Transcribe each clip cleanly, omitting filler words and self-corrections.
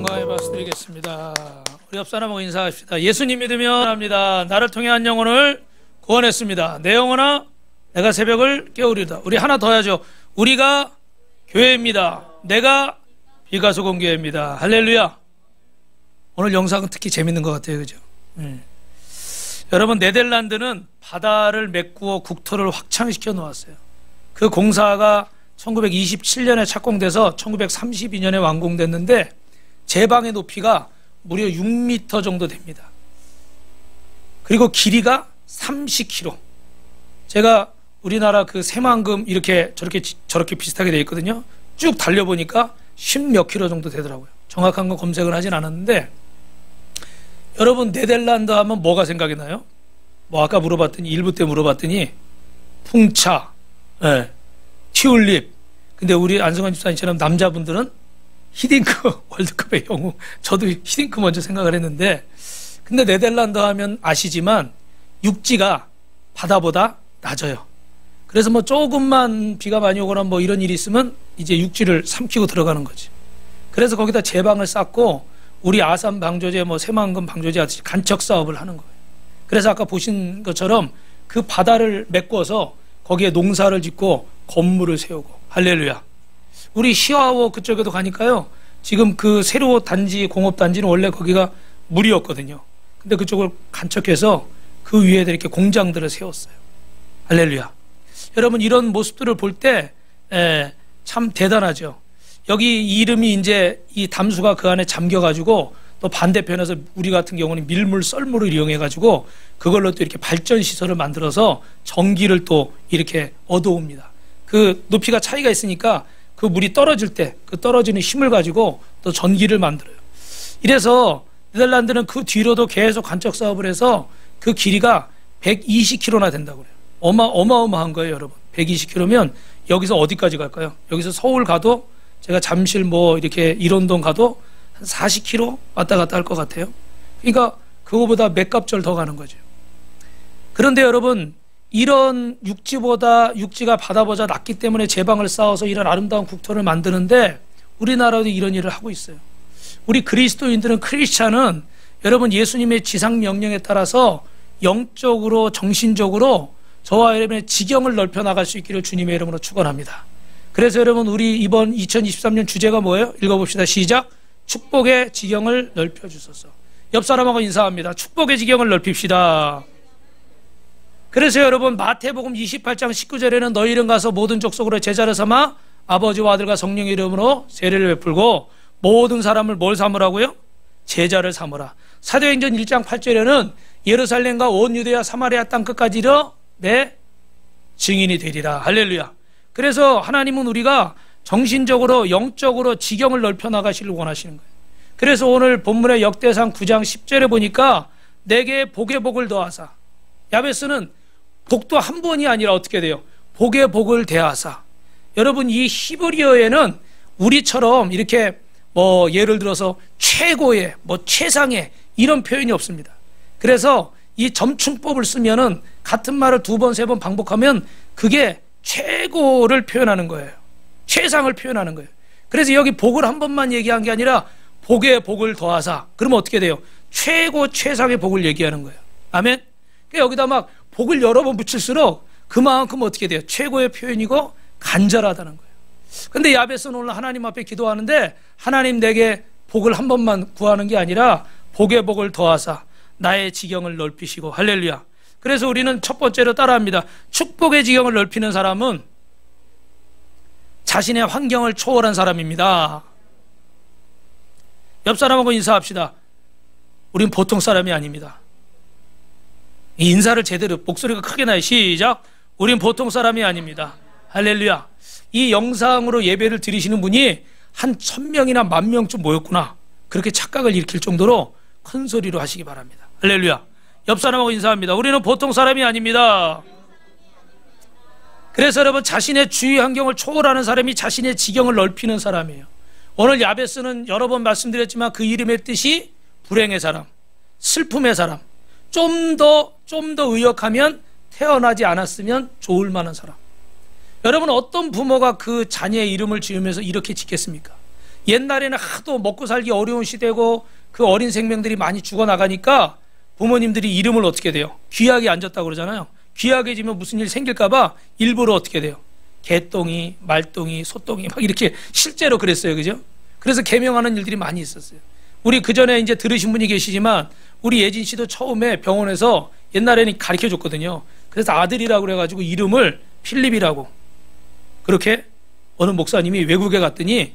건강하게 박수드리겠습니다. 우리 옆 사람하고 인사합시다. 예수님 믿으면 합니다. 나를 통해 한 영혼을 구원했습니다. 내 영혼아 내가 새벽을 깨우리다. 우리 하나 더 하죠. 우리가 교회입니다. 내가 비가소공 교회입니다. 할렐루야. 오늘 영상은 특히 재밌는 것 같아요. 그죠? 여러분, 네덜란드는 바다를 메꾸어 국토를 확장시켜 놓았어요. 그 공사가 1927년에 착공돼서 1932년에 완공됐는데 제방의 높이가 무려 6m 정도 됩니다. 그리고 길이가 30km. 제가 우리나라 그 새만금 이렇게 저렇게 비슷하게 되어 있거든요. 쭉 달려보니까 10몇 킬로 정도 되더라고요. 정확한 건 검색을 하진 않았는데, 여러분 네덜란드 하면 뭐가 생각이 나요? 뭐 아까 물어봤더니, 일부 때 물어봤더니 풍차, 튤립. 근데 우리 안성환 집사님처럼 남자분들은 히딩크 월드컵의 영웅. 저도 히딩크 먼저 생각을 했는데, 근데 네덜란드 하면 아시지만 육지가 바다보다 낮아요. 그래서 뭐 조금만 비가 많이 오거나 뭐 이런 일이 있으면 이제 육지를 삼키고 들어가는 거지. 그래서 거기다 제방을 쌓고 우리 아산 방조제, 뭐 새만금 방조제 하듯이 간척 사업을 하는 거예요. 그래서 아까 보신 것처럼 그 바다를 메꿔서 거기에 농사를 짓고 건물을 세우고. 할렐루야. 우리 시와워 그쪽에도 가니까요, 지금 그 새로 단지, 공업단지는 원래 거기가 물이었거든요. 근데 그쪽을 간척해서 그 위에 이렇게 공장들을 세웠어요. 할렐루야. 여러분, 이런 모습들을 볼 때 참 대단하죠. 여기 이름이 이제 이 담수가 그 안에 잠겨가지고, 또 반대편에서 우리 같은 경우는 밀물, 썰물을 이용해가지고 그걸로 또 이렇게 발전시설을 만들어서 전기를 또 이렇게 얻어옵니다. 그 높이가 차이가 있으니까 그 물이 떨어질 때 그 떨어지는 힘을 가지고 또 전기를 만들어요. 이래서 네덜란드는 그 뒤로도 계속 간척 사업을 해서 그 길이가 120km나 된다고 그래요. 어마어마한 거예요, 여러분. 120km면 여기서 어디까지 갈까요? 여기서 서울 가도, 제가 잠실 뭐 이렇게 일원동 가도 한 40km 왔다 갔다 할 것 같아요. 그러니까 그거보다 몇 갑절 더 가는 거죠. 그런데 여러분, 이런 육지가 바다보다 낮기 때문에 제방을 쌓아서 이런 아름다운 국토를 만드는데 우리나라도 이런 일을 하고 있어요. 우리 그리스도인들은, 크리스찬은 여러분 예수님의 지상 명령에 따라서 영적으로, 정신적으로 저와 여러분의 지경을 넓혀 나갈 수 있기를 주님의 이름으로 축원합니다. 그래서 여러분, 우리 이번 2023년 주제가 뭐예요? 읽어봅시다. 시작. 축복의 지경을 넓혀 주소서. 옆 사람하고 인사합니다. 축복의 지경을 넓힙시다. 그래서 여러분, 마태복음 28장 19절에는 너희는 가서 모든 족속으로 제자를 삼아 아버지와 아들과 성령의 이름으로 세례를 베풀고 모든 사람을 뭘 삼으라고요? 제자를 삼으라. 사도행전 1장 8절에는 예루살렘과 온 유대와 사마리아 땅 끝까지 이르러 내 증인이 되리라. 할렐루야. 그래서 하나님은 우리가 정신적으로, 영적으로 지경을 넓혀 나가시길 원하시는 거예요. 그래서 오늘 본문의 역대상 9장 10절에 보니까 내게 복의 복을 더하사. 야베스는 복도 한 번이 아니라 어떻게 돼요? 복의 복을 대하사. 여러분, 이 히브리어에는 우리처럼 이렇게 뭐 예를 들어서 최고의, 뭐 최상의 이런 표현이 없습니다. 그래서 이 점충법을 쓰면은 같은 말을 두 번, 세 번 반복하면 그게 최고를 표현하는 거예요. 최상을 표현하는 거예요. 그래서 여기 복을 한 번만 얘기한 게 아니라 복의 복을 더하사. 그러면 어떻게 돼요? 최고, 최상의 복을 얘기하는 거예요. 아멘? 그러니까 여기다 막 복을 여러 번 붙일수록 그만큼 어떻게 돼요? 최고의 표현이고 간절하다는 거예요. 근데 야베스는 오늘 하나님 앞에 기도하는데, 하나님 내게 복을 한 번만 구하는 게 아니라 복의 복을 더하사 나의 지경을 넓히시고. 할렐루야. 그래서 우리는 첫 번째로 따라합니다. 축복의 지경을 넓히는 사람은 자신의 환경을 초월한 사람입니다. 옆 사람하고 인사합시다. 우린 보통 사람이 아닙니다. 인사를 제대로, 목소리가 크게 나요. 시작. 우린 보통 사람이 아닙니다. 할렐루야. 이 영상으로 예배를 드리시는 분이 한 1000명이나 10,000명쯤 모였구나, 그렇게 착각을 일으킬 정도로 큰 소리로 하시기 바랍니다. 할렐루야. 옆 사람하고 인사합니다. 우리는 보통 사람이 아닙니다. 그래서 여러분, 자신의 주위 환경을 초월하는 사람이 자신의 지경을 넓히는 사람이에요. 오늘 야베스는 여러 번 말씀드렸지만 그 이름의 뜻이 불행의 사람, 슬픔의 사람, 좀 더 의역하면 태어나지 않았으면 좋을 만한 사람. 여러분, 어떤 부모가 그 자녀의 이름을 지으면서 이렇게 짓겠습니까? 옛날에는 하도 먹고 살기 어려운 시대고 그 어린 생명들이 많이 죽어나가니까 부모님들이 이름을 어떻게 돼요? 귀하게 안 졌다고 그러잖아요. 귀하게 지면 무슨 일 생길까봐 일부러 어떻게 돼요? 개똥이, 말똥이, 소똥이 막 이렇게 실제로 그랬어요. 그죠? 그래서 개명하는 일들이 많이 있었어요. 우리 그 전에 이제 들으신 분이 계시지만 우리 예진 씨도 처음에 병원에서 옛날에는 가르쳐 줬거든요. 그래서 아들이라고 그래가지고 이름을 필립이라고. 그렇게 어느 목사님이 외국에 갔더니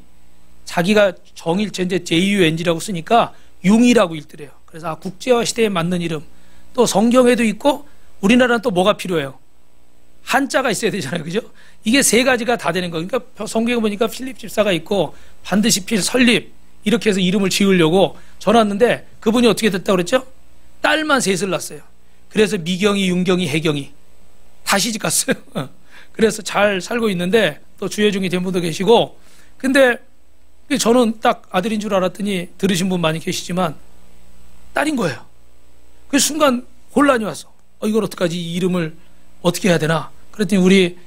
자기가 정일체인데 JUNG라고 쓰니까 융이라고 읽더래요. 그래서 국제화 시대에 맞는 이름. 또 성경에도 있고 우리나라는 또 뭐가 필요해요? 한자가 있어야 되잖아요. 그죠? 이게 세 가지가 다 되는 거예요. 그러니까 성경에 보니까 필립 집사가 있고 반드시 설립 이렇게 해서 이름을 지으려고 전화 왔는데 그분이 어떻게 됐다고 그랬죠? 딸만 셋을 낳았어요. 그래서 미경이, 윤경이, 혜경이 다 시집 갔어요. 그래서 잘 살고 있는데 또 주여중이 된 분도 계시고 근데 저는 딱 아들인 줄 알았더니 들으신 분 많이 계시지만 딸인 거예요. 그 순간 혼란이 왔어. 이걸 어떡하지? 이 이름을 어떻게 해야 되나? 그랬더니 우리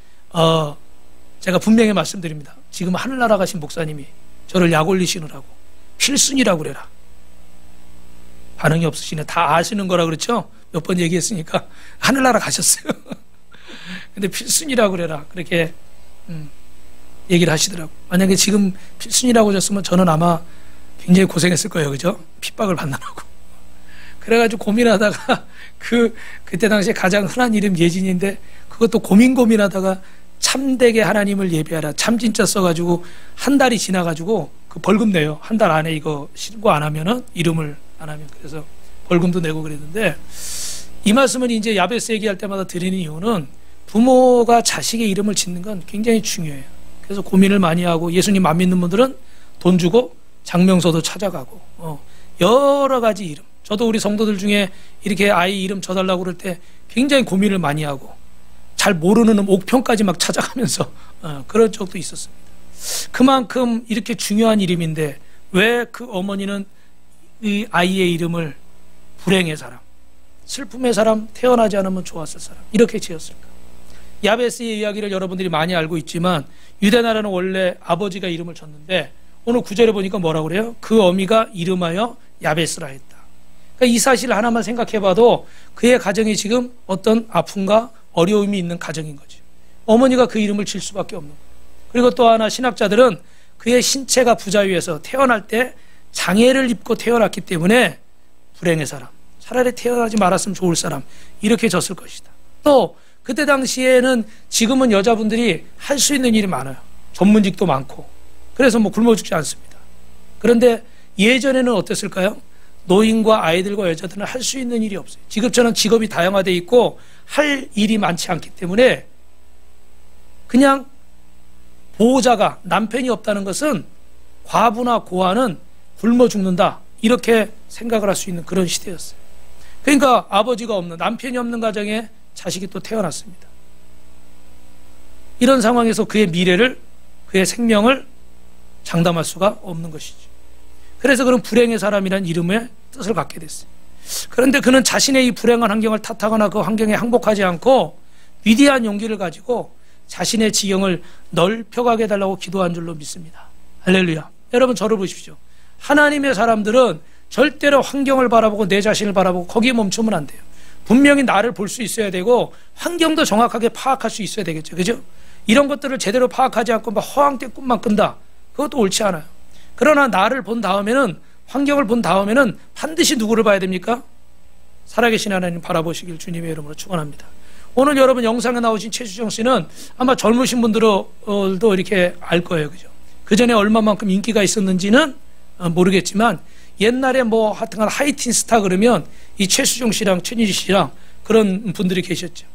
제가 분명히 말씀드립니다. 지금 하늘나라 가신 목사님이 저를 약 올리시느라고 필순이라고 그래라. 반응이 없으시네. 다 아시는 거라 그렇죠? 몇 번 얘기했으니까 하늘나라 가셨어요. 근데 필순이라고 그래라. 그렇게 얘기를 하시더라고. 만약에 지금 필순이라고 하셨으면 저는 아마 굉장히 고생했을 거예요. 그죠? 핍박을 받느라고. 그래가지고 고민하다가 그때 당시에 가장 흔한 이름 예진인데 그것도 고민하다가 참되게 하나님을 예배하라. 참 진짜 써가지고 한 달이 지나가지고 그 벌금 내요. 한 달 안에 이거 신고 안 하면은 이름을 안 하면 그래서 벌금도 내고 그랬는데 이 말씀을 이제 야베스 얘기할 때마다 드리는 이유는 부모가 자식의 이름을 짓는 건 굉장히 중요해요. 그래서 고민을 많이 하고 예수님 안 믿는 분들은 돈 주고 장명소도 찾아가고 여러 가지 이름. 저도 우리 성도들 중에 이렇게 아이 이름 줘달라고 그럴 때 굉장히 고민을 많이 하고 잘 모르는 옥평까지 막 찾아가면서 그런 적도 있었습니다. 그만큼 이렇게 중요한 이름인데 왜 그 어머니는 이 아이의 이름을 불행의 사람, 슬픔의 사람, 태어나지 않으면 좋았을 사람 이렇게 지었을까? 야베스의 이야기를 여러분들이 많이 알고 있지만 유대나라는 원래 아버지가 이름을 줬는데 오늘 구절에 보니까 뭐라고 그래요? 그 어미가 이름하여 야베스라 했다. 그러니까 이 사실 하나만 생각해봐도 그의 가정이 지금 어떤 아픔과 어려움이 있는 가정인 거죠. 어머니가 그 이름을 질 수밖에 없는 거예요. 그리고 또 하나 신학자들은 그의 신체가 부자유에서 태어날 때 장애를 입고 태어났기 때문에 불행의 사람, 차라리 태어나지 말았으면 좋을 사람 이렇게 졌을 것이다. 또 그때 당시에는 지금은 여자분들이 할 수 있는 일이 많아요. 전문직도 많고 그래서 뭐 굶어 죽지 않습니다. 그런데 예전에는 어땠을까요? 노인과 아이들과 여자들은 할 수 있는 일이 없어요. 지금처럼 직업이 다양화되어 있고 할 일이 많지 않기 때문에 그냥 보호자가 남편이 없다는 것은 과부나 고아는 굶어 죽는다 이렇게 생각을 할 수 있는 그런 시대였어요. 그러니까 아버지가 없는 남편이 없는 가정에 자식이 또 태어났습니다. 이런 상황에서 그의 미래를 그의 생명을 장담할 수가 없는 것이죠. 그래서 그런 불행의 사람이라는 이름의 뜻을 갖게 됐어요. 그런데 그는 자신의 이 불행한 환경을 탓하거나 그 환경에 항복하지 않고 위대한 용기를 가지고 자신의 지경을 넓혀가게 해달라고 기도한 줄로 믿습니다. 할렐루야. 여러분 저를 보십시오. 하나님의 사람들은 절대로 환경을 바라보고 내 자신을 바라보고 거기에 멈추면 안 돼요. 분명히 나를 볼 수 있어야 되고 환경도 정확하게 파악할 수 있어야 되겠죠. 그죠? 이런 것들을 제대로 파악하지 않고 막 허황된 꿈만 꾼다. 그것도 옳지 않아요. 그러나 나를 본 다음에는 환경을 본 다음에는 반드시 누구를 봐야 됩니까? 살아계신 하나님 바라보시길 주님의 이름으로 축원합니다. 오늘 여러분 영상에 나오신 최수정 씨는 아마 젊으신 분들도 이렇게 알 거예요. 그죠? 그 전에 얼마만큼 인기가 있었는지는 모르겠지만 옛날에 뭐 하여튼간 하이틴 스타 그러면 이 최수정 씨랑 최진실 씨랑 그런 분들이 계셨죠.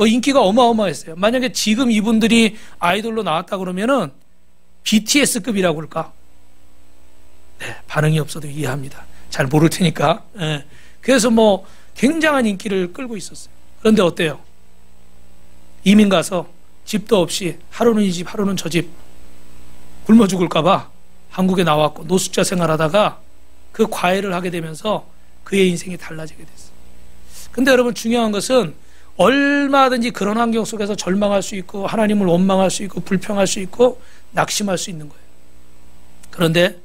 인기가 어마어마했어요. 만약에 지금 이분들이 아이돌로 나왔다 그러면은 BTS급이라고 그럴까? 네, 반응이 없어도 이해합니다. 잘 모를 테니까. 네. 그래서 뭐 굉장한 인기를 끌고 있었어요. 그런데 어때요? 이민 가서 집도 없이 하루는 이 집 하루는 저 집 굶어 죽을까봐 한국에 나왔고 노숙자 생활하다가 그 과외를 하게 되면서 그의 인생이 달라지게 됐어요. 근데 여러분 중요한 것은 얼마든지 그런 환경 속에서 절망할 수 있고 하나님을 원망할 수 있고 불평할 수 있고 낙심할 수 있는 거예요. 그런데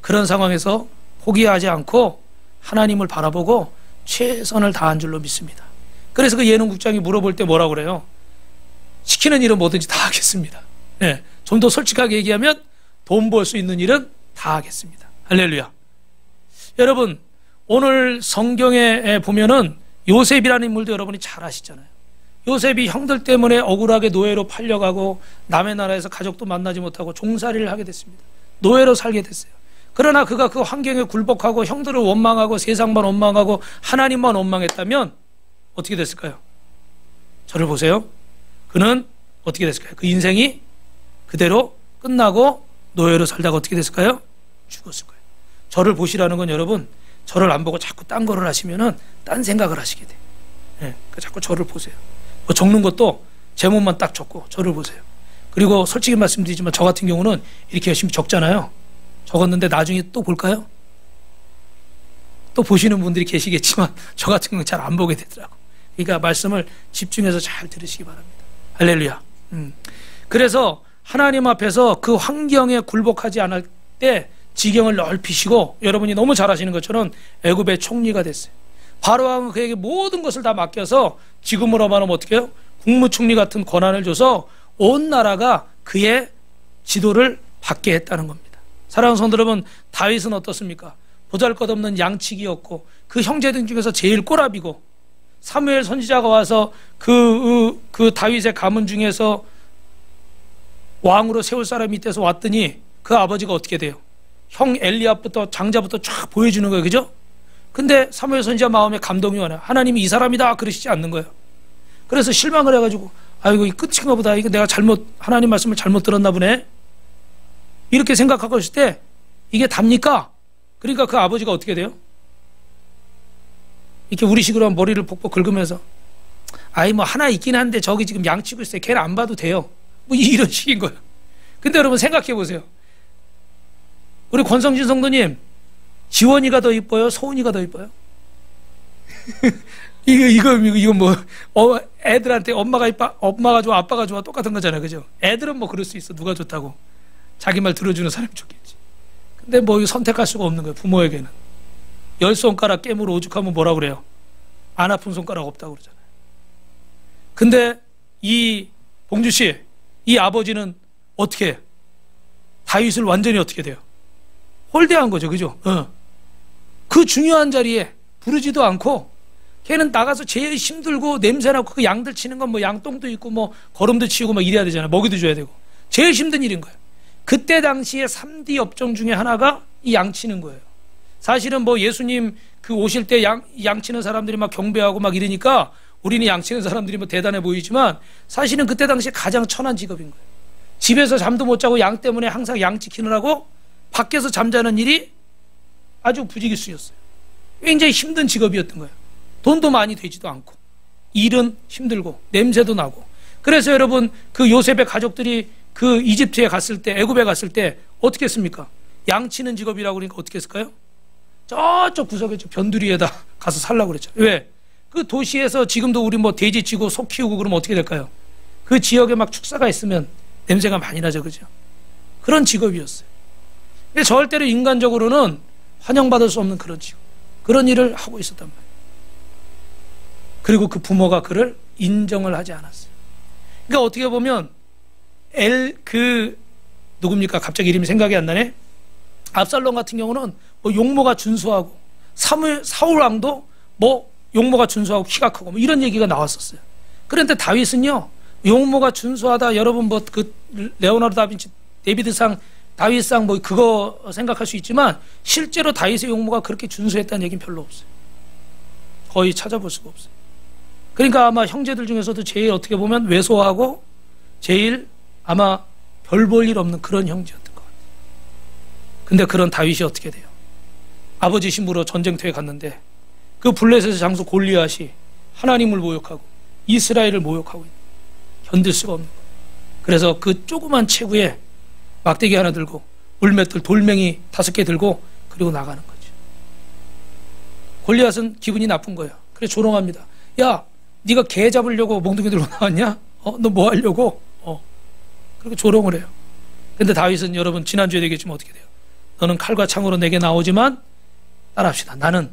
그런 상황에서 포기하지 않고 하나님을 바라보고 최선을 다한 줄로 믿습니다. 그래서 그 예능국장이 물어볼 때 뭐라고 그래요? 시키는 일은 뭐든지 다 하겠습니다. 네, 좀 더 솔직하게 얘기하면 돈 벌 수 있는 일은 다 하겠습니다. 할렐루야. 여러분, 오늘 성경에 보면은 요셉이라는 인물도 여러분이 잘 아시잖아요. 요셉이 형들 때문에 억울하게 노예로 팔려가고 남의 나라에서 가족도 만나지 못하고 종살이를 하게 됐습니다. 노예로 살게 됐어요. 그러나 그가 그 환경에 굴복하고 형들을 원망하고 세상만 원망하고 하나님만 원망했다면 어떻게 됐을까요? 저를 보세요. 그는 어떻게 됐을까요? 그 인생이 그대로 끝나고 노예로 살다가 어떻게 됐을까요? 죽었을 거예요. 저를 보시라는 건 여러분, 저를 안 보고 자꾸 딴 거를 하시면은 딴 생각을 하시게 돼요. 네, 그러니까 자꾸 저를 보세요. 뭐 적는 것도 제목만 딱 적고 저를 보세요. 그리고 솔직히 말씀드리지만 저 같은 경우는 이렇게 열심히 적잖아요. 적었는데 나중에 또 볼까요? 또 보시는 분들이 계시겠지만 저 같은 경우는 잘 안 보게 되더라고. 그러니까 말씀을 집중해서 잘 들으시기 바랍니다. 할렐루야. 그래서 하나님 앞에서 그 환경에 굴복하지 않을 때 지경을 넓히시고, 여러분이 너무 잘 아시는 것처럼 애굽의 총리가 됐어요. 바로왕은 그에게 모든 것을 다 맡겨서 지금으로 말하면 어떻게 해요? 국무총리 같은 권한을 줘서 온 나라가 그의 지도를 받게 했다는 겁니다. 사랑하는 성도 여러분, 다윗은 어떻습니까? 보잘것없는 양치기였고 그 형제들 중에서 제일 꼬라비고, 사무엘 선지자가 와서 그 다윗의 가문 중에서 왕으로 세울 사람이 있대서 왔더니 그 아버지가 어떻게 돼요? 형 엘리압부터 장자부터 쫙 보여주는 거예요. 그죠? 근데 사무엘 선지자 마음에 감동이 와요. 하나님이 이 사람이다 그러시지 않는 거예요. 그래서 실망을 해가지고 아이고 이 끝인가 보다. 이거 내가 하나님 말씀을 잘못 들었나 보네. 이렇게 생각하고 있을 때 이게 답니까? 그러니까 그 아버지가 어떻게 돼요? 이렇게 우리식으로 하면 머리를 복복 긁으면서 아이 뭐 하나 있긴 한데 저기 지금 양치고 있어요. 걔는 안 봐도 돼요. 뭐 이런 식인 거예요. 근데 여러분 생각해 보세요. 우리 권성진 성도님, 지원이가 더 이뻐요? 소은이가 더 이뻐요? 이거 뭐 애들한테 엄마가 좋아 아빠가 좋아 똑같은 거잖아요. 그죠? 애들은 뭐 그럴 수 있어. 누가 좋다고. 자기 말 들어주는 사람이 좋겠지. 근데 뭐 선택할 수가 없는 거예요. 부모에게는. 10손가락 깨물어 오죽하면 뭐라 그래요? 안 아픈 손가락 없다고 그러잖아요. 근데 이 봉주 씨, 이 아버지는 어떻게 해요? 다윗을 완전히 어떻게 돼요? 홀대한 거죠. 그죠? 그 중요한 자리에 부르지도 않고 걔는 나가서 제일 힘들고 냄새나고 그 양들 치는 건 뭐 양똥도 있고 뭐 거름도 치우고 막 이래야 되잖아요. 먹이도 줘야 되고. 제일 힘든 일인 거예요. 그때 당시에 3D 업종 중에 하나가 이 양 치는 거예요. 사실은 뭐 예수님 그 오실 때 양 치는 사람들이 막 경배하고 막 이러니까 우리는 양 치는 사람들이 뭐 대단해 보이지만 사실은 그때 당시에 가장 천한 직업인 거예요. 집에서 잠도 못 자고 양 때문에 항상 양 지키느라고 밖에서 잠자는 일이 아주 부지기수였어요. 굉장히 힘든 직업이었던 거예요. 돈도 많이 되지도 않고 일은 힘들고 냄새도 나고. 그래서 여러분 그 요셉의 가족들이 그 이집트에 갔을 때, 애굽에 갔을 때 어떻게 했습니까? 양 치는 직업이라고 그러니까 어떻게 했을까요? 저쪽 구석에 변두리에다 가서 살라고 그랬죠. 왜? 그 도시에서 지금도 우리 뭐 돼지 치고 소 키우고 그러면 어떻게 될까요? 그 지역에 막 축사가 있으면 냄새가 많이 나죠. 그죠? 그런 직업이었어요. 근데 절대로 인간적으로는 환영받을 수 없는 그런 직업, 그런 일을 하고 있었단 말이에요. 그리고 그 부모가 그를 인정을 하지 않았어요. 그러니까 어떻게 보면 누굽니까? 갑자기 이름이 생각이 안 나네. 압살롬 같은 경우는 뭐 용모가 준수하고 사울 왕도 뭐 용모가 준수하고 키가 크고 뭐 이런 얘기가 나왔었어요. 그런데 다윗은요, 용모가 준수하다, 여러분 뭐 그 레오나르도 다빈치 데이비드상 다윗상 뭐 그거 생각할 수 있지만 실제로 다윗의 용모가 그렇게 준수했다는 얘기는 별로 없어요. 거의 찾아볼 수가 없어요. 그러니까 아마 형제들 중에서도 제일 어떻게 보면 왜소하고 제일 아마 별 볼 일 없는 그런 형제였던 것 같아요. 근데 그런 다윗이 어떻게 돼요? 아버지 신부로 전쟁터에 갔는데 그 블레셋의 장수 골리앗이 하나님을 모욕하고 이스라엘을 모욕하고 있는, 견딜 수가 없는 거예요. 그래서 그 조그만 체구에 막대기 하나 들고 물맷돌 돌멩이 5개 들고 그리고 나가는 거죠. 골리앗은 기분이 나쁜 거예요. 그래서 조롱합니다. 야, 네가 개 잡으려고 몽둥이 들고 나왔냐? 너 뭐 하려고? 그렇게 조롱을 해요. 근데 다윗은 여러분 지난주에 얘기했지만 어떻게 돼요? 너는 칼과 창으로 내게 나오지만 따라합시다. 나는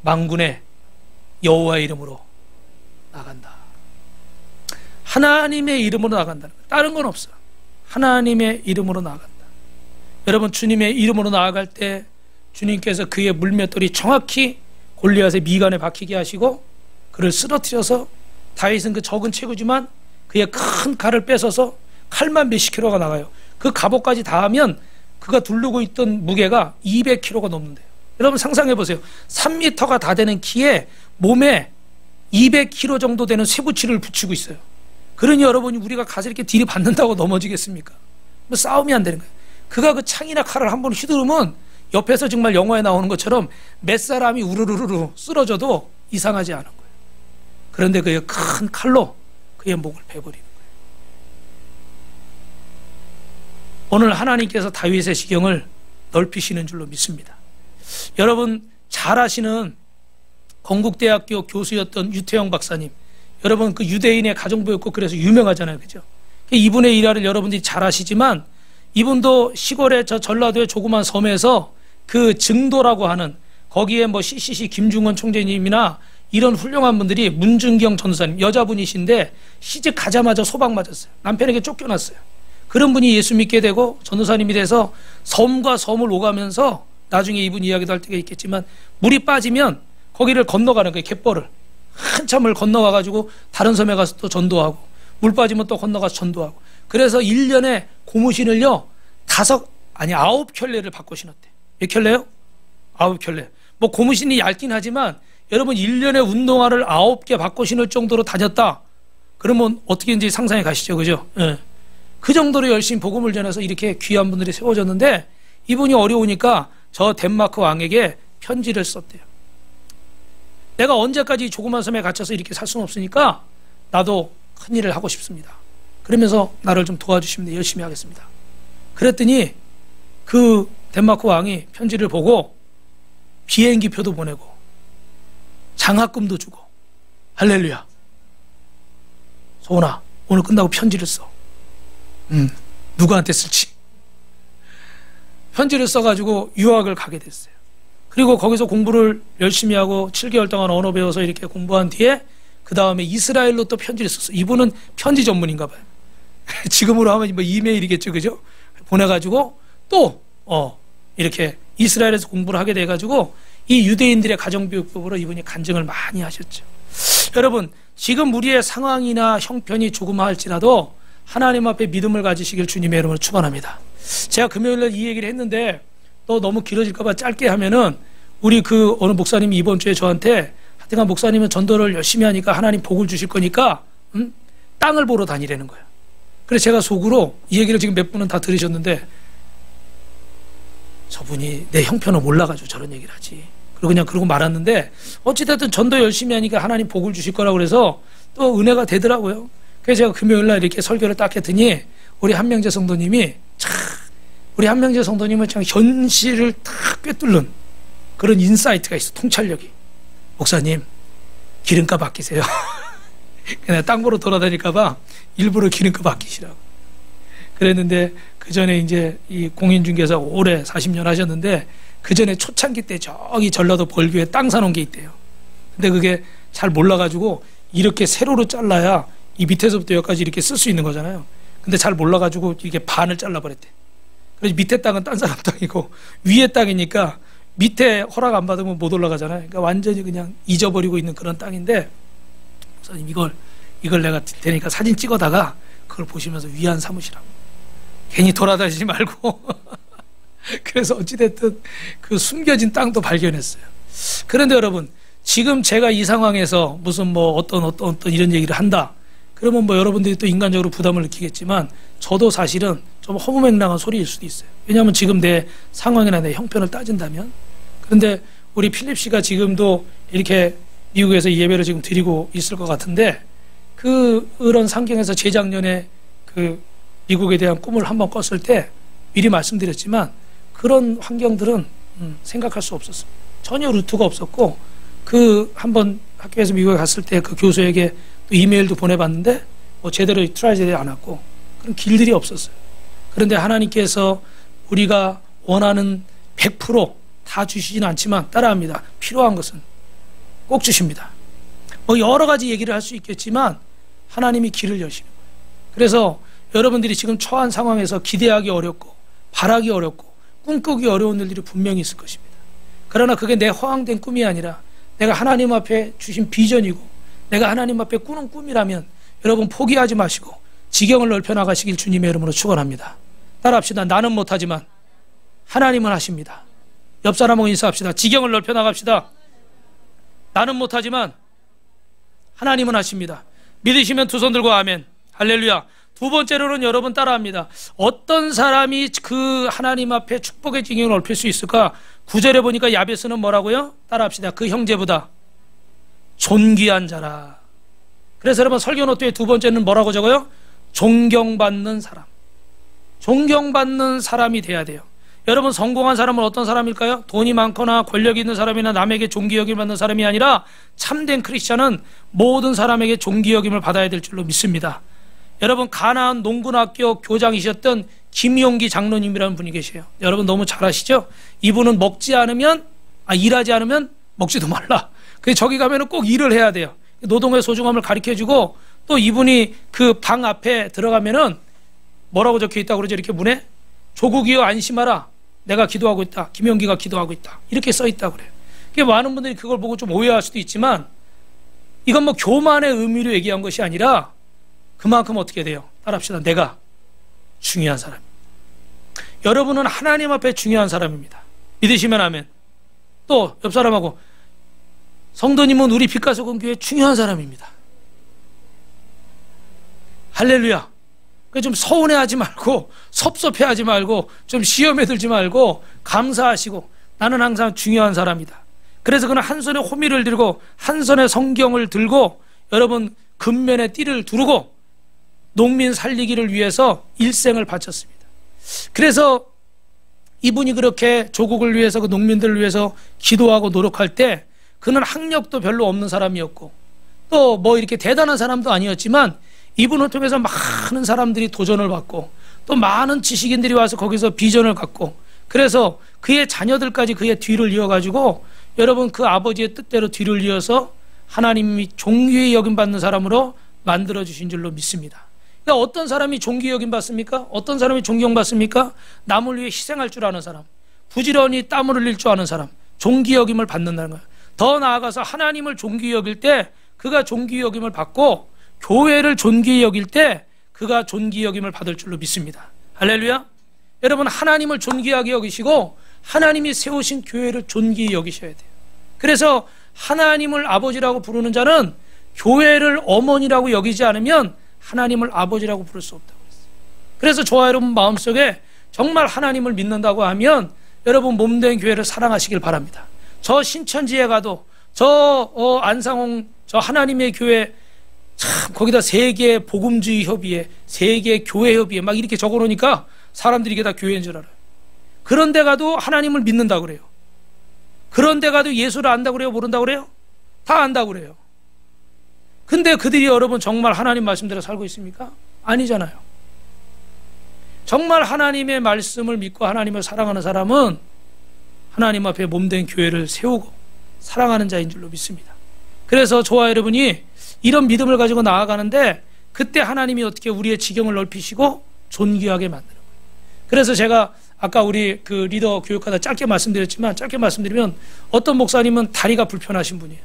만군의 여호와의 이름으로 나간다. 하나님의 이름으로 나간다는 거예요. 다른 건 없어요. 하나님의 이름으로 나간다. 여러분, 주님의 이름으로 나아갈 때 주님께서 그의 물맷돌이 정확히 골리앗의 미간에 박히게 하시고 그를 쓰러뜨려서 다윗은 그 적은 체구지만 그의 큰 칼을 뺏어서 칼만 몇십 킬로가 나가요. 그 갑옷까지 다 하면 그가 두르고 있던 무게가 200킬로가 넘는데요. 여러분 상상해 보세요. 3m가 다 되는 키에 몸에 200킬로 정도 되는 쇠붙이를 붙이고 있어요. 그러니 여러분이 우리가 가서 이렇게 들이받는다고 넘어지겠습니까? 뭐 싸움이 안 되는 거예요. 그가 그 창이나 칼을 한번 휘두르면 옆에서 정말 영화에 나오는 것처럼 몇 사람이 우르르르 쓰러져도 이상하지 않은 거예요. 그런데 그의 큰 칼로 그의 목을 베버리는 거예요. 오늘 하나님께서 다윗의 지경을 넓히시는 줄로 믿습니다. 여러분 잘 아시는 건국대학교 교수였던 유태영 박사님, 여러분 그 유대인의 가정부였고 그래서 유명하잖아요, 그죠? 이분의 일화를 여러분들이 잘 아시지만 이분도 시골의 저 전라도의 조그만 섬에서 그 증도라고 하는 거기에 뭐 CCC 김중원 총재님이나 이런 훌륭한 분들이, 문준경 전도사님 여자분이신데 시집 가자마자 소방 맞았어요. 남편에게 쫓겨났어요. 그런 분이 예수 믿게 되고 전도사님이 돼서 섬과 섬을 오가면서 나중에 이분 이야기도 할 때가 있겠지만 물이 빠지면 거기를 건너가는 거예요. 갯벌을 한참을 건너가가지고 다른 섬에 가서 또 전도하고, 물 빠지면 또 건너가서 전도하고, 그래서 1년에 고무신을요 9켤레를 바꿔 신었대. 몇 켤레요? 9켤레. 뭐 고무신이 얇긴 하지만 여러분 1년에 운동화를 9개 바꿔 신을 정도로 다녔다. 그러면 어떻게 이제 상상해 가시죠, 그죠? 예. 그 정도로 열심히 복음을 전해서 이렇게 귀한 분들이 세워졌는데 이분이 어려우니까 저 덴마크 왕에게 편지를 썼대요. 내가 언제까지 조그만 섬에 갇혀서 이렇게 살 수는 없으니까 나도 큰 일을 하고 싶습니다. 그러면서 나를 좀 도와주시면 열심히 하겠습니다. 그랬더니 그 덴마크 왕이 편지를 보고 비행기표도 보내고 장학금도 주고, 할렐루야. 소은아, 오늘 끝나고 편지를 써. 누구한테 쓸지. 편지를 써가지고 유학을 가게 됐어요. 그리고 거기서 공부를 열심히 하고 7개월 동안 언어 배워서 이렇게 공부한 뒤에 그 다음에 이스라엘로 또 편지를 썼어요. 이분은 편지 전문인가 봐요. 지금으로 하면 뭐 이메일이겠죠, 그죠? 보내가지고 또 이렇게 이스라엘에서 공부를 하게 돼가지고 이 유대인들의 가정교육법으로 이분이 간증을 많이 하셨죠. 여러분, 지금 우리의 상황이나 형편이 조그마할지라도 하나님 앞에 믿음을 가지시길 주님의 이름으로 축원합니다. 제가 금요일날 이 얘기를 했는데 또 너무 길어질까봐 짧게 하면은, 우리 그 어느 목사님이 이번 주에 저한테 하여튼간 목사님은 전도를 열심히 하니까 하나님 복을 주실 거니까 땅을 보러 다니라는 거예요. 그래서 제가 속으로 이 얘기를 지금 몇 분은 다 들으셨는데, 저분이 내 형편을 몰라가지고 저런 얘기를 하지. 그리고 그냥 그러고 말았는데, 어찌됐든 전도 열심히 하니까 하나님 복을 주실 거라고 그래서 또 은혜가 되더라고요. 그래서 제가 금요일날 이렇게 설교를 딱 했더니 우리 한명재 성도님이 우리 한명재 성도님은 참 현실을 탁 꿰뚫는 그런 인사이트가 있어, 통찰력이. 목사님, 기름값 아끼세요. 그냥 땅 보러 돌아다닐까봐 일부러 기름값 아끼시라고. 그랬는데 그 전에 이제 이 공인중개사 오래 40년 하셨는데 그 전에 초창기 때 저기 전라도 벌교에 땅 사놓은 게 있대요. 근데 그게 잘 몰라가지고 이렇게 세로로 잘라야 이 밑에서부터 여기까지 이렇게 쓸 수 있는 거잖아요. 근데 잘 몰라가지고 이게 반을 잘라버렸대. 그래서 밑에 땅은 딴 사람 땅이고 위에 땅이니까 밑에 허락 안 받으면 못 올라가잖아요. 그러니까 완전히 그냥 잊어버리고 있는 그런 땅인데, 목사님 이걸 내가 되니까 사진 찍어다가 그걸 보시면서 위안 삼으시라고. 괜히 돌아다니지 말고. 그래서 어찌됐든 그 숨겨진 땅도 발견했어요. 그런데 여러분, 지금 제가 이 상황에서 무슨 뭐 어떤 이런 얘기를 한다, 그러면 뭐 여러분들이 또 인간적으로 부담을 느끼겠지만 저도 사실은 좀 허무맹랑한 소리일 수도 있어요. 왜냐하면 지금 내 상황이나 내 형편을 따진다면. 그런데 우리 필립 씨가 지금도 이렇게 미국에서 이 예배를 지금 드리고 있을 것 같은데, 그런 상경에서 재작년에 그 미국에 대한 꿈을 한번 꿨을 때 미리 말씀드렸지만 그런 환경들은 생각할 수 없었어요. 전혀 루트가 없었고, 그 한번 학교에서 미국에 갔을 때 그 교수에게 또 이메일도 보내봤는데 뭐 제대로 트라이 제대로 안 왔고 그런 길들이 없었어요. 그런데 하나님께서 우리가 원하는 100%다 주시진 않지만 따라합니다. 필요한 것은 꼭 주십니다. 뭐 여러 가지 얘기를 할 수 있겠지만 하나님이 길을 여시는 거예요. 그래서 여러분들이 지금 처한 상황에서 기대하기 어렵고 바라기 어렵고 꿈꾸기 어려운 일들이 분명히 있을 것입니다. 그러나 그게 내 허황된 꿈이 아니라 내가 하나님 앞에 주신 비전이고 내가 하나님 앞에 꾸는 꿈이라면 여러분 포기하지 마시고 지경을 넓혀 나가시길 주님의 이름으로 축원합니다. 따라합시다. 나는 못하지만 하나님은 하십니다. 옆 사람하고 인사합시다. 지경을 넓혀 나갑시다. 나는 못하지만 하나님은 하십니다. 믿으시면 두 손 들고 아멘. 할렐루야. 두 번째로는 여러분 따라합니다. 어떤 사람이 그 하나님 앞에 축복의 지경을 넓힐 수 있을까? 9절에 보니까 야베스는 뭐라고요? 따라합시다. 그 형제보다 존귀한 자라. 그래서 여러분 설교 노트의 두 번째는 뭐라고 적어요? 존경받는 사람. 존경받는 사람이 돼야 돼요. 여러분 성공한 사람은 어떤 사람일까요? 돈이 많거나 권력이 있는 사람이나 남에게 존귀여김을 받는 사람이 아니라 참된 크리스찬은 모든 사람에게 존귀여김을 받아야 될 줄로 믿습니다. 여러분 가나안 농군학교 교장이셨던 김용기 장로님이라는 분이 계세요. 여러분 너무 잘 아시죠? 이분은 일하지 않으면 먹지도 말라. 그래서 저기 가면은 꼭 일을 해야 돼요. 노동의 소중함을 가르쳐주고 또 이분이 그 방 앞에 들어가면은 뭐라고 적혀 있다고 그러죠? 이렇게 문에 조국이여 안심하라. 내가 기도하고 있다. 김용기가 기도하고 있다. 이렇게 써 있다고 그래요. 많은 분들이 그걸 보고 좀 오해할 수도 있지만 이건 뭐 교만의 의미로 얘기한 것이 아니라 그만큼 어떻게 돼요? 따라합시다. 내가 중요한 사람입니다. 여러분은 하나님 앞에 중요한 사람입니다. 믿으시면 아멘. 또 옆 사람하고 성도님은 우리 빛가서 교회 중요한 사람입니다. 할렐루야. 좀 서운해하지 말고 섭섭해하지 말고 좀 시험에 들지 말고 감사하시고 나는 항상 중요한 사람이다. 그래서 그는 한 손에 호미를 들고 한 손에 성경을 들고 여러분 근면에 띠를 두르고 농민 살리기를 위해서 일생을 바쳤습니다. 그래서 이분이 그렇게 조국을 위해서 그 농민들을 위해서 기도하고 노력할 때 그는 학력도 별로 없는 사람이었고 또 뭐 이렇게 대단한 사람도 아니었지만 이분을 통해서 많은 사람들이 도전을 받고 또 많은 지식인들이 와서 거기서 비전을 갖고 그래서 그의 자녀들까지 그의 뒤를 이어가지고 여러분 그 아버지의 뜻대로 뒤를 이어서 하나님이 존귀히 여김받는 사람으로 만들어주신 줄로 믿습니다. 그러니까 어떤 사람이 존귀히 여김받습니까? 어떤 사람이 존경받습니까? 남을 위해 희생할 줄 아는 사람, 부지런히 땀을 흘릴 줄 아는 사람, 존귀히 여김을 받는다는 거예요. 더 나아가서 하나님을 존귀히 여길 때 그가 존귀히 여김을 받고 교회를 존귀히 여길 때 그가 존귀히 여김을 받을 줄로 믿습니다. 할렐루야. 여러분 하나님을 존귀하게 여기시고 하나님이 세우신 교회를 존귀히 여기셔야 돼요. 그래서 하나님을 아버지라고 부르는 자는 교회를 어머니라고 여기지 않으면 하나님을 아버지라고 부를 수 없다고 했어요. 그래서 저와 여러분 마음속에 정말 하나님을 믿는다고 하면 여러분 몸된 교회를 사랑하시길 바랍니다. 저 신천지에 가도 저 안상홍 저 하나님의 교회 참 거기다 세계 복음주의 협의회, 세계 교회 협의회 막 이렇게 적어놓으니까 사람들이 이게 다 교회인 줄 알아요. 그런 데 가도 하나님을 믿는다고 그래요. 그런 데 가도 예수를 안다고 그래요? 모른다고 그래요? 다 안다고 그래요. 근데 그들이 여러분 정말 하나님 말씀대로 살고 있습니까? 아니잖아요. 정말 하나님의 말씀을 믿고 하나님을 사랑하는 사람은 하나님 앞에 몸된 교회를 세우고 사랑하는 자인 줄로 믿습니다. 그래서 저와 여러분이 이런 믿음을 가지고 나아가는데 그때 하나님이 어떻게 우리의 지경을 넓히시고 존귀하게 만드는 거예요. 그래서 제가 아까 우리 그 리더 교육하다 짧게 말씀드렸지만 짧게 말씀드리면 어떤 목사님은 다리가 불편하신 분이에요.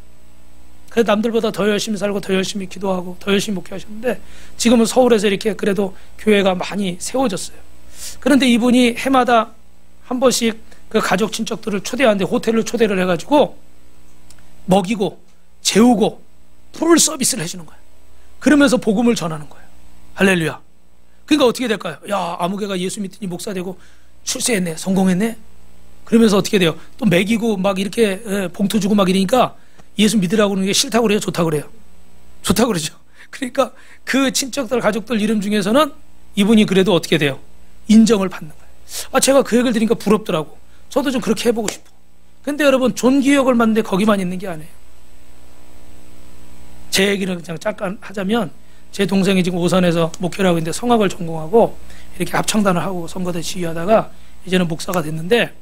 그래서 남들보다 더 열심히 살고 더 열심히 기도하고 더 열심히 목회하셨는데 지금은 서울에서 이렇게 그래도 교회가 많이 세워졌어요. 그런데 이분이 해마다 한 번씩 그 가족 친척들을 초대하는데 호텔로 초대를 해가지고 먹이고 재우고 풀 서비스를 해주는 거예요. 그러면서 복음을 전하는 거예요. 할렐루야. 그러니까 어떻게 될까요? 야, 아무개가 예수 믿더니 목사 되고 출세했네, 성공했네. 그러면서 어떻게 돼요? 또 먹이고 막 이렇게 봉투 주고 막 이러니까 예수 믿으라고 그러는 게 싫다고 그래요? 좋다고 그래요? 좋다고 그러죠. 그러니까 그 친척들 가족들 이름 중에서는 이분이 그래도 어떻게 돼요? 인정을 받는 거예요. 아, 제가 그 얘기를 들으니까 부럽더라고. 저도 좀 그렇게 해보고 싶어. 근데 여러분 존귀역을 맡는데 거기만 있는 게 아니에요. 제 얘기를 그냥 잠깐 하자면 제 동생이 지금 오산에서 목회를 하고 있는데 성악을 전공하고 이렇게 합창단을 하고 선거대 지휘하다가 이제는 목사가 됐는데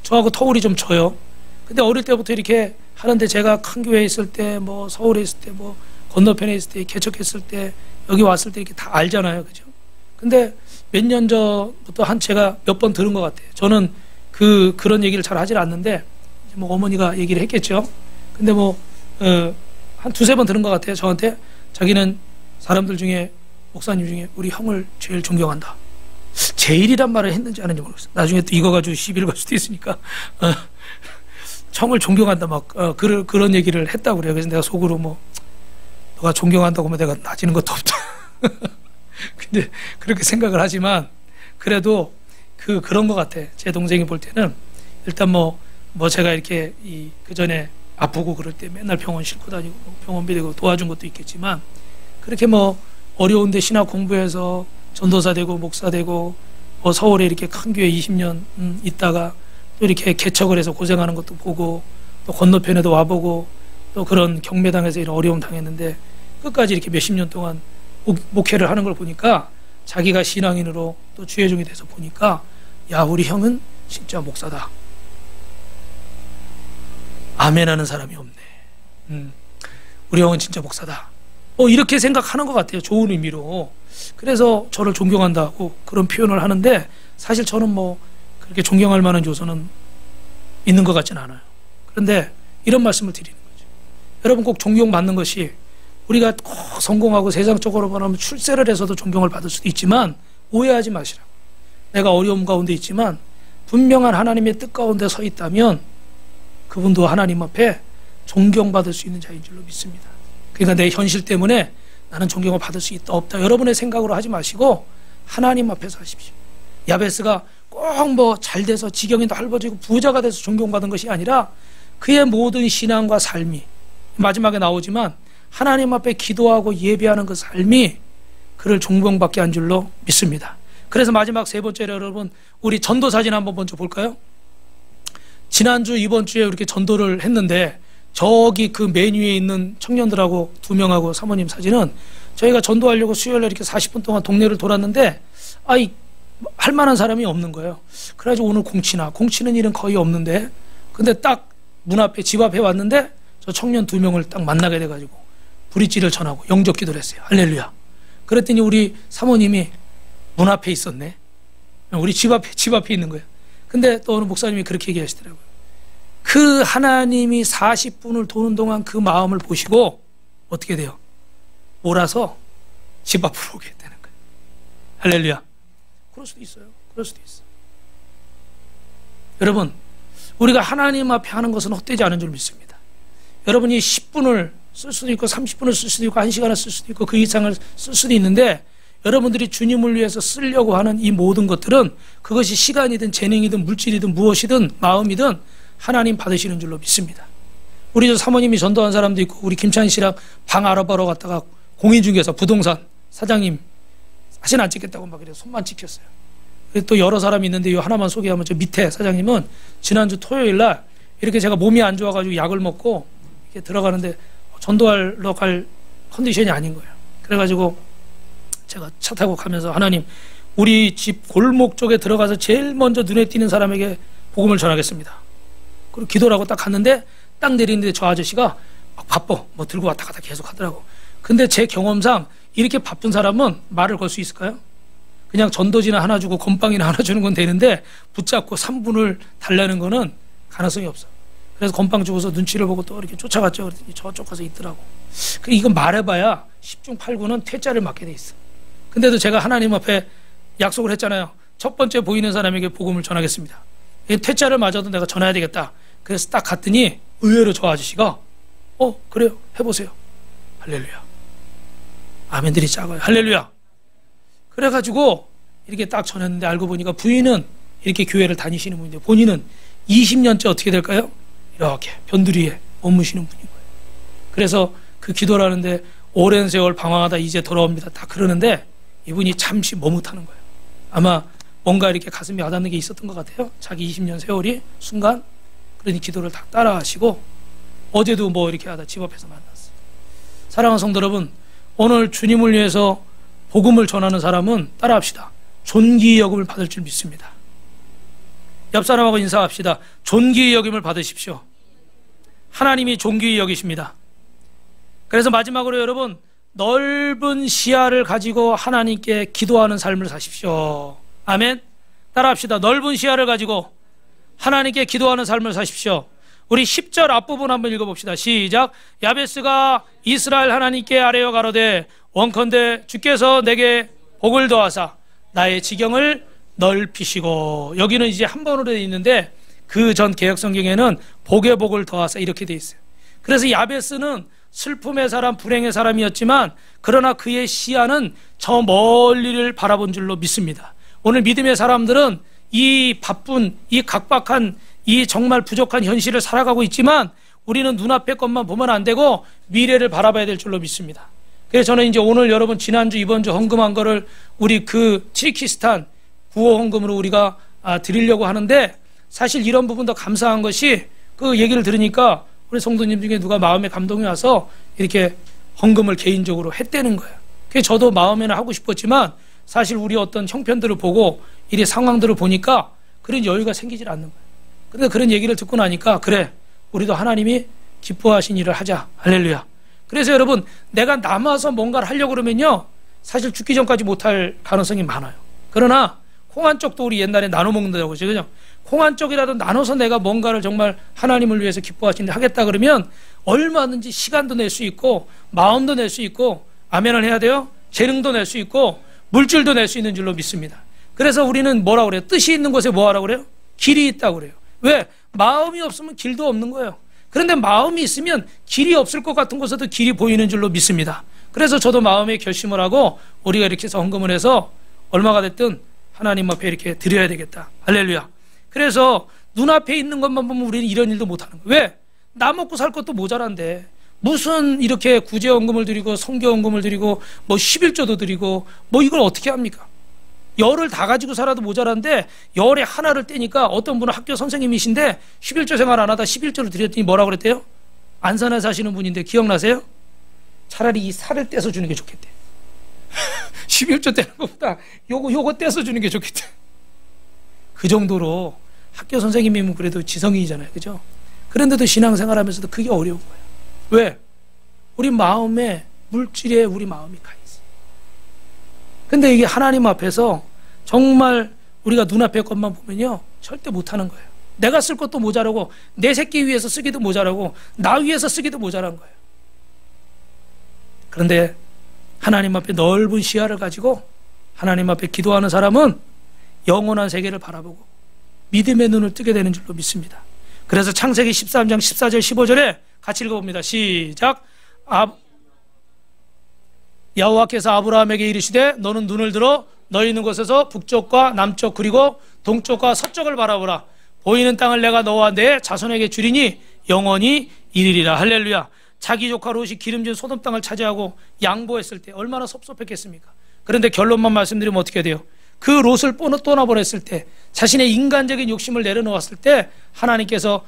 저하고 터울이 좀 져요. 근데 어릴 때부터 이렇게 하는데 제가 큰 교회에 있을 때 뭐 서울에 있을 때 뭐 건너편에 있을 때 개척했을 때 여기 왔을 때 이렇게 다 알잖아요. 그죠? 근데 몇 년 전부터 제가 몇 번 들은 것 같아요. 저는 그런 얘기를 잘 하질 않는데 뭐 어머니가 얘기를 했겠죠. 근데 뭐 한 두세 번 들은 것 같아요. 저한테 자기는 사람들 중에 목사님 중에 우리 형을 제일 존경한다. 제일이란 말을 했는지 안 했는지 모르겠어요. 나중에 또 이거 가지고 시비를 걸 수도 있으니까 형을 존경한다 막 그런 얘기를 했다고 그래요. 그래서 내가 속으로 뭐 너가 존경한다고 하면 내가 나지는 것도 없다. 근데 그렇게 생각을 하지만 그래도 그런 것 같아. 제 동생이 볼 때는 일단 뭐 제가 이렇게 그 전에 아프고 그럴 때 맨날 병원 싣고 다니고 병원비 되고 도와준 것도 있겠지만 그렇게 뭐 어려운데 신학 공부해서 전도사 되고 목사 되고 뭐 서울에 이렇게 큰 교회 20년 있다가 또 이렇게 개척을 해서 고생하는 것도 보고 또 건너편에도 와보고 또 그런 경매당에서 이런 어려움 당했는데 끝까지 이렇게 몇십 년 동안 목회를 하는 걸 보니까 자기가 신앙인으로 또 주의종이 돼서 보니까 야 우리 형은 진짜 목사다. 아멘 하는 사람이 없네. 우리 형은 진짜 목사다. 이렇게 생각하는 것 같아요. 좋은 의미로. 그래서 저를 존경한다고 그런 표현을 하는데 사실 저는 뭐 그렇게 존경할 만한 요소는 있는 것 같지는 않아요. 그런데 이런 말씀을 드리는 거죠. 여러분 꼭 존경받는 것이 우리가 꼭 성공하고 세상적으로 말하면 출세를 해서도 존경을 받을 수도 있지만 오해하지 마시라고. 내가 어려움 가운데 있지만 분명한 하나님의 뜻 가운데 서 있다면 그분도 하나님 앞에 존경받을 수 있는 자인 줄로 믿습니다. 그러니까 내 현실 때문에 나는 존경을 받을 수 있다 없다 여러분의 생각으로 하지 마시고 하나님 앞에서 하십시오. 야베스가 꼭 뭐 잘 돼서 지경이 넓어지고 부자가 돼서 존경받은 것이 아니라 그의 모든 신앙과 삶이 마지막에 나오지만 하나님 앞에 기도하고 예배하는 그 삶이 그를 존경받게 한 줄로 믿습니다. 그래서 마지막 세 번째로 여러분 우리 전도 사진 한번 먼저 볼까요? 지난주 이번 주에 이렇게 전도를 했는데 저기 그 맨 위에 있는 청년들하고 두 명하고 사모님 사진은 저희가 전도하려고 수요일에 이렇게 40분 동안 동네를 돌았는데 할 만한 사람이 없는 거예요. 그래가지고 오늘 공치는 일은 거의 없는데 근데 딱 문 앞에 집 앞에 왔는데 저 청년 두 명을 딱 만나게 돼가지고 브릿지를 전하고 영접 기도를 했어요. 할렐루야. 그랬더니 우리 사모님이 문 앞에 있었네. 우리 집 앞에 있는 거예요. 근데 또 어느 목사님이 그렇게 얘기하시더라고요. 그 하나님이 40분을 도는 동안 그 마음을 보시고 어떻게 돼요? 몰아서 집 앞으로 오게 되는 거예요. 할렐루야. 그럴 수도 있어요. 그럴 수도 있어요. 여러분 우리가 하나님 앞에 하는 것은 헛되지 않은 줄 믿습니다. 여러분이 10분을 쓸 수도 있고 30분을 쓸 수도 있고 1시간을 쓸 수도 있고 그 이상을 쓸 수도 있는데 여러분들이 주님을 위해서 쓰려고 하는 이 모든 것들은 그것이 시간이든 재능이든 물질이든 무엇이든 마음이든 하나님 받으시는 줄로 믿습니다. 우리 저 사모님이 전도한 사람도 있고 우리 김찬희 씨랑 방 알아보러 갔다가 공인중개사 부동산 사장님 사진 안 찍겠다고 막 그래서 손만 찍혔어요. 또 여러 사람이 있는데 이 하나만 소개하면 저 밑에 사장님은 지난주 토요일 날 이렇게 제가 몸이 안 좋아가지고 약을 먹고 이렇게 들어가는데 전도하러 갈 컨디션이 아닌 거예요. 그래가지고 제가 차 타고 가면서 하나님 우리 집 골목 쪽에 들어가서 제일 먼저 눈에 띄는 사람에게 복음을 전하겠습니다. 그리고 기도를 하고 딱 갔는데 딱 내리는데 저 아저씨가 막 바빠 뭐 들고 왔다 갔다 계속 하더라고. 근데 제 경험상 이렇게 바쁜 사람은 말을 걸 수 있을까요? 그냥 전도지나 하나 주고 건빵이나 하나 주는 건 되는데 붙잡고 3분을 달라는 거는 가능성이 없어. 그래서 건빵 주고서 눈치를 보고 또 이렇게 쫓아갔죠. 그랬더니 저쪽 가서 있더라고. 이건 말해봐야 10중 8구는 퇴짜를 맞게 돼 있어. 근데도 제가 하나님 앞에 약속을 했잖아요. 첫 번째 보이는 사람에게 복음을 전하겠습니다. 퇴짜를 맞아도 내가 전해야 되겠다. 그래서 딱 갔더니 의외로 저 아저씨가 그래요 해보세요. 할렐루야. 아멘들이 작아요. 할렐루야. 그래가지고 이렇게 딱 전했는데 알고 보니까 부인은 이렇게 교회를 다니시는 분인데 본인은 20년째 어떻게 될까요? 이렇게 변두리에 머무시는 분인 거예요. 그래서 그 기도를 하는데 오랜 세월 방황하다 이제 돌아옵니다. 다 그러는데 이분이 잠시 머뭇하는 거예요. 아마 뭔가 이렇게 가슴이 와닿는 게 있었던 것 같아요. 자기 20년 세월이 순간 그러니 기도를 다 따라 하시고 어제도 뭐 이렇게 하다 집 앞에서 만났어요. 사랑하는 성도 여러분, 오늘 주님을 위해서 복음을 전하는 사람은 따라합시다. 존귀 여금을 받을 줄 믿습니다. 옆 사람하고 인사합시다. 존귀히 여김을 받으십시오. 하나님이 존귀히 여기십니다. 그래서 마지막으로 여러분, 넓은 시야를 가지고 하나님께 기도하는 삶을 사십시오. 아멘. 따라합시다. 넓은 시야를 가지고 하나님께 기도하는 삶을 사십시오. 우리 10절 앞부분 한번 읽어봅시다. 시작. 야베스가 이스라엘 하나님께 아뢰어 가로되 원컨대 주께서 내게 복을 더하사 나의 지경을 넓히시고, 여기는 이제 한 번으로 되어 있는데 그 전 개역성경에는 복의 복을 더하사 이렇게 되어 있어요. 그래서 야베스는 슬픔의 사람, 불행의 사람이었지만 그러나 그의 시야는 저 멀리를 바라본 줄로 믿습니다. 오늘 믿음의 사람들은 이 바쁜, 이 각박한, 이 정말 부족한 현실을 살아가고 있지만 우리는 눈앞의 것만 보면 안 되고 미래를 바라봐야 될 줄로 믿습니다. 그래서 저는 이제 오늘 여러분 지난주 이번주 헌금한 거를 우리 그 치르키스탄 구호 헌금으로 우리가 드리려고 하는데, 사실 이런 부분도 감사한 것이 그 얘기를 들으니까 우리 성도님 중에 누가 마음에 감동이 와서 이렇게 헌금을 개인적으로 했다는 거예요. 그래서 저도 마음에는 하고 싶었지만 사실 우리 어떤 형편들을 보고 이 상황들을 보니까 그런 여유가 생기질 않는 거예요. 그런데 그런 얘기를 듣고 나니까 그래, 우리도 하나님이 기뻐하신 일을 하자. 할렐루야. 그래서 여러분, 내가 남아서 뭔가를 하려고 그러면요 사실 죽기 전까지 못할 가능성이 많아요. 그러나 콩 한 쪽도 우리 옛날에 나눠 먹는다고 그러죠. 그죠? 콩 한 쪽이라도 나눠서 내가 뭔가를 정말 하나님을 위해서 기뻐하신 일 하겠다 그러면 얼마든지 시간도 낼 수 있고 마음도 낼 수 있고, 아멘을 해야 돼요. 재능도 낼 수 있고 물질도 낼 수 있는 줄로 믿습니다. 그래서 우리는 뭐라고 그래요? 뜻이 있는 곳에 뭐 하라고 그래요? 길이 있다고 그래요. 왜? 마음이 없으면 길도 없는 거예요. 그런데 마음이 있으면 길이 없을 것 같은 곳에도 길이 보이는 줄로 믿습니다. 그래서 저도 마음에 결심을 하고 우리가 이렇게 해서 헌금을 해서 얼마가 됐든 하나님 앞에 이렇게 드려야 되겠다. 할렐루야. 그래서 눈앞에 있는 것만 보면 우리는 이런 일도 못하는 거예요. 왜? 나 먹고 살 것도 모자란데 무슨 이렇게 구제헌금을 드리고 성교헌금을 드리고 뭐 11조도 드리고 뭐 이걸 어떻게 합니까? 열을 다 가지고 살아도 모자란데 열에 하나를 떼니까 어떤 분은 학교 선생님이신데 11조 생활 안 하다 11조를 드렸더니 뭐라고 그랬대요? 안산에 사시는 분인데 기억나세요? 차라리 이 살을 떼서 주는 게 좋겠대. 11조 떼는 것보다 요거 떼서 주는 게 좋겠대. 그 정도로 학교 선생님이면 그래도 지성인이잖아요. 그죠? 그런데도 신앙생활 하면서도 그게 어려운 거예요. 왜? 우리 마음에, 물질에 우리 마음이 가 있어요. 근데 이게 하나님 앞에서 정말 우리가 눈앞의 것만 보면요 절대 못하는 거예요. 내가 쓸 것도 모자라고, 내 새끼 위해서 쓰기도 모자라고, 나 위해서 쓰기도 모자란 거예요. 그런데 하나님 앞에 넓은 시야를 가지고 하나님 앞에 기도하는 사람은 영원한 세계를 바라보고 믿음의 눈을 뜨게 되는 줄로 믿습니다. 그래서 창세기 13장 14절 15절에 같이 읽어봅니다. 시작. 여호와께서 아브라함에게 이르시되 너는 눈을 들어 너희 있는 곳에서 북쪽과 남쪽 그리고 동쪽과 서쪽을 바라보라. 보이는 땅을 내가 너와 내 자손에게 주리니 영원히 이르리라. 할렐루야. 자기 조카 롯이 기름진 소돔 땅을 차지하고 양보했을 때 얼마나 섭섭했겠습니까? 그런데 결론만 말씀드리면 어떻게 돼요? 그 롯을 떠나보냈을 때, 자신의 인간적인 욕심을 내려놓았을 때 하나님께서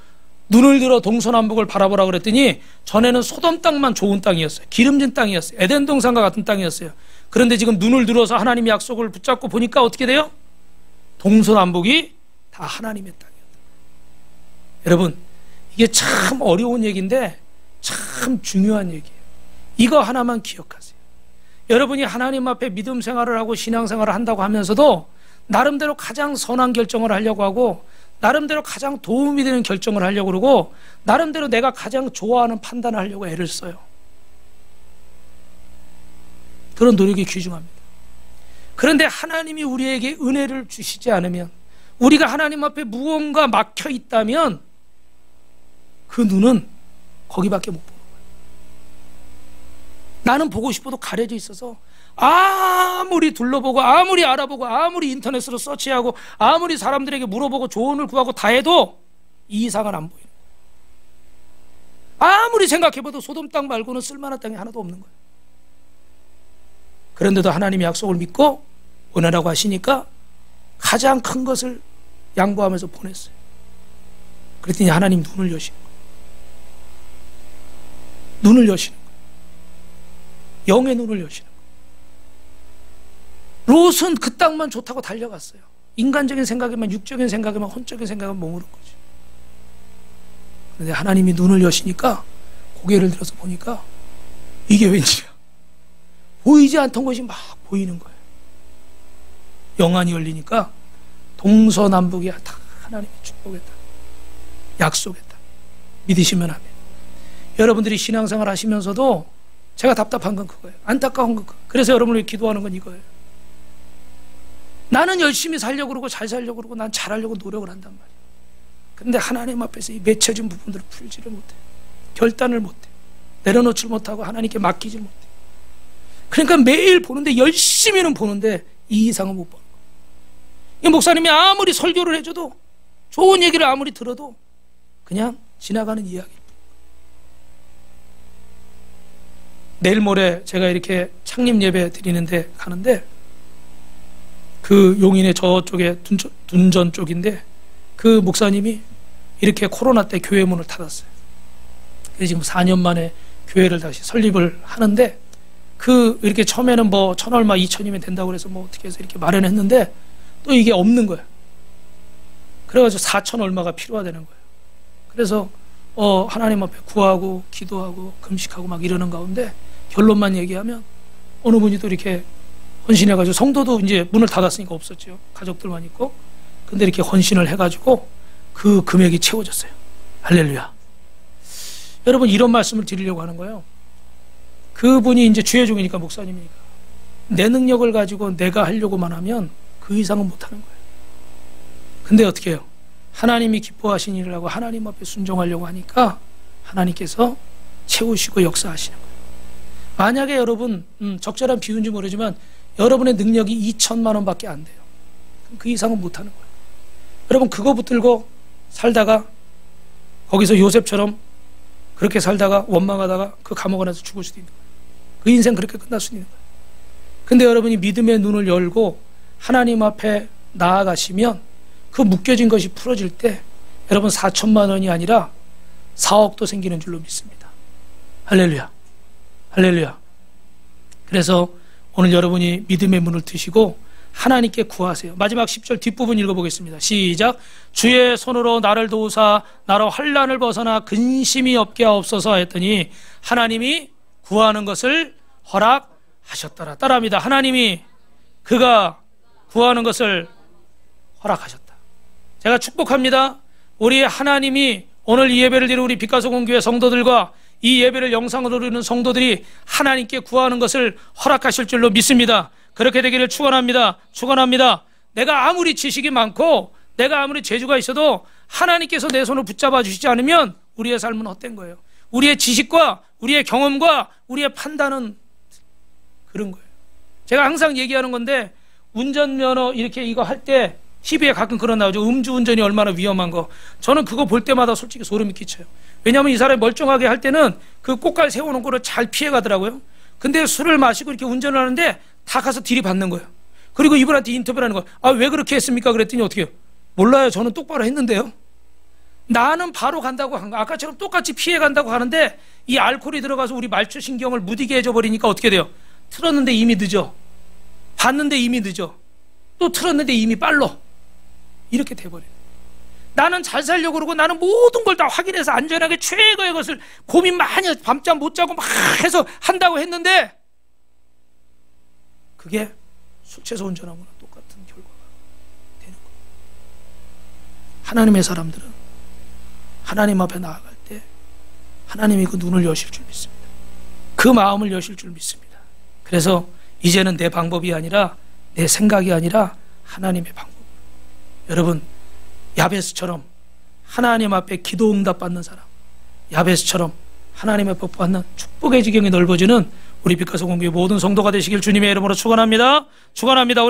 눈을 들어 동서남북을 바라보라 그랬더니 전에는 소돔 땅만 좋은 땅이었어요. 기름진 땅이었어요. 에덴 동산과 같은 땅이었어요. 그런데 지금 눈을 들어서 하나님의 약속을 붙잡고 보니까 어떻게 돼요? 동서남북이 다 하나님의 땅이었다. 여러분, 이게 참 어려운 얘기인데 참 중요한 얘기예요. 이거 하나만 기억하세요. 여러분이 하나님 앞에 믿음 생활을 하고 신앙생활을 한다고 하면서도 나름대로 가장 선한 결정을 하려고 하고 나름대로 가장 도움이 되는 결정을 하려고 그러고 나름대로 내가 가장 좋아하는 판단을 하려고 애를 써요. 그런 노력이 귀중합니다. 그런데 하나님이 우리에게 은혜를 주시지 않으면, 우리가 하나님 앞에 무언가 막혀 있다면 그 눈은 거기밖에 못 보는 거예요. 나는 보고 싶어도 가려져 있어서 아무리 둘러보고 아무리 알아보고 아무리 인터넷으로 서치하고 아무리 사람들에게 물어보고 조언을 구하고 다 해도 이 이상은 안 보여요. 아무리 생각해봐도 소돔 땅 말고는 쓸만한 땅이 하나도 없는 거예요. 그런데도 하나님의 약속을 믿고 보내라고 하시니까 가장 큰 것을 양보하면서 보냈어요. 그랬더니 하나님 눈을 여시는 거예요. 눈을 여시는 거예요. 영의 눈을 여시는 거예요. 롯은 그 땅만 좋다고 달려갔어요. 인간적인 생각에만, 육적인 생각에만, 혼적인 생각에만 머무른 거지. 그런데 하나님이 눈을 여시니까 고개를 들어서 보니까 이게 웬일이야. 보이지 않던 것이 막 보이는 거예요. 영안이 열리니까 동서남북이 다 하나님의 축복했다, 약속했다. 믿으시면 하면. 여러분들이 신앙생활 하시면서도 제가 답답한 건 그거예요. 안타까운 건 그거예요. 그래서 여러분을 기도하는 건 이거예요. 나는 열심히 살려고 그러고 잘 살려고 그러고 난 잘하려고 노력을 한단 말이에요. 근데 하나님 앞에서 이 맺혀진 부분들을 풀지를 못해. 결단을 못해. 내려놓지를 못하고 하나님께 맡기지를 못해. 그러니까 매일 보는데, 열심히는 보는데 이 이상은 못 보는 거예요. 이 목사님이 아무리 설교를 해줘도, 좋은 얘기를 아무리 들어도 그냥 지나가는 이야기일 뿐. 내일 모레 제가 이렇게 창립 예배 드리는데 가는데, 그 용인의 저쪽에 둔전 쪽인데, 그 목사님이 이렇게 코로나 때 교회 문을 닫았어요. 그래서 지금 4년 만에 교회를 다시 설립을 하는데, 그 이렇게 처음에는 뭐 1,000얼마 2,000이면 된다고 그래서 뭐 어떻게 해서 이렇게 마련했는데 또 이게 없는 거예요. 그래가지고 4,000얼마가 필요하다는 거예요. 그래서 하나님 앞에 구하고 기도하고 금식하고 막 이러는 가운데, 결론만 얘기하면 어느 분이 또 이렇게 헌신해가지고, 성도도 이제 문을 닫았으니까 없었죠. 가족들만 있고. 근데 이렇게 헌신을 해가지고 그 금액이 채워졌어요. 할렐루야. 여러분, 이런 말씀을 드리려고 하는 거예요. 그분이 이제 주의 종이니까, 목사님이니까, 내 능력을 가지고 내가 하려고만 하면 그 이상은 못하는 거예요. 근데 어떻게 해요? 하나님이 기뻐하신 일을 하고 하나님 앞에 순종하려고 하니까 하나님께서 채우시고 역사하시는 거예요. 만약에 여러분, 적절한 비유인지 모르지만 여러분의 능력이 2,000만 원밖에 안 돼요. 그럼 그 이상은 못하는 거예요. 여러분, 그거 붙들고 살다가 거기서 요셉처럼 그렇게 살다가 원망하다가 그 감옥 안에서 죽을 수도 있는 거예요. 그 인생 그렇게 끝날 수도 있는 거예요. 근데 여러분이 믿음의 눈을 열고 하나님 앞에 나아가시면 그 묶여진 것이 풀어질 때 여러분 4,000만 원이 아니라 4억도 생기는 줄로 믿습니다. 할렐루야. 할렐루야. 그래서 오늘 여러분이 믿음의 문을 트시고 하나님께 구하세요. 마지막 10절 뒷부분 읽어보겠습니다. 시작. 주의 손으로 나를 도우사 나로 환난을 벗어나 근심이 없게 하옵소서 했더니 하나님이 구하는 것을 허락하셨더라. 따라합니다. 하나님이 그가 구하는 것을 허락하셨다. 제가 축복합니다. 우리 하나님이 오늘 이 예배를 드리는 우리 빛가서 공교회 성도들과 이 예배를 영상으로 드리는 성도들이 하나님께 구하는 것을 허락하실 줄로 믿습니다. 그렇게 되기를 축원합니다. 축원합니다. 내가 아무리 지식이 많고 내가 아무리 재주가 있어도 하나님께서 내 손을 붙잡아 주시지 않으면 우리의 삶은 헛된 거예요. 우리의 지식과 우리의 경험과 우리의 판단은 그런 거예요. 제가 항상 얘기하는 건데, 운전면허 이렇게 이거 할 때 TV에 가끔 그런 나오죠. 음주운전이 얼마나 위험한 거. 저는 그거 볼 때마다 솔직히 소름이 끼쳐요. 왜냐하면 이 사람이 멀쩡하게 할 때는 그 꽃갈 세워놓은 거를 잘 피해가더라고요. 근데 술을 마시고 이렇게 운전을 하는데 다 가서 들이받는 거예요. 그리고 이분한테 인터뷰를 하는 거예요. 아, 왜 그렇게 했습니까? 그랬더니 어떻게 해요? 몰라요. 저는 똑바로 했는데요. 나는 바로 간다고 한 거. 아까처럼 똑같이 피해간다고 하는데 이 알코올이 들어가서 우리 말초신경을 무디게 해줘버리니까 어떻게 돼요? 틀었는데 이미 늦어. 봤는데 이미 늦어. 또 틀었는데 이미 빨로. 이렇게 돼버려요. 나는 잘 살려고 그러고 나는 모든 걸 다 확인해서 안전하게 최고의 것을 고민 많이 해서 밤잠 못 자고 막 해서 한다고 했는데 그게 술 취해서 운전한 거랑 똑같은 결과가 되는 거예요. 하나님의 사람들은 하나님 앞에 나아갈 때 하나님이 그 눈을 여실 줄 믿습니다. 그 마음을 여실 줄 믿습니다. 그래서 이제는 내 방법이 아니라 내 생각이 아니라 하나님의 방법. 여러분, 야베스처럼 하나님 앞에 기도 응답 받는 사람, 야베스처럼 하나님의 복 받는 축복의 지경이 넓어지는 우리 빛가서 공교회 모든 성도가 되시길 주님의 이름으로 축원합니다. 축원합니다.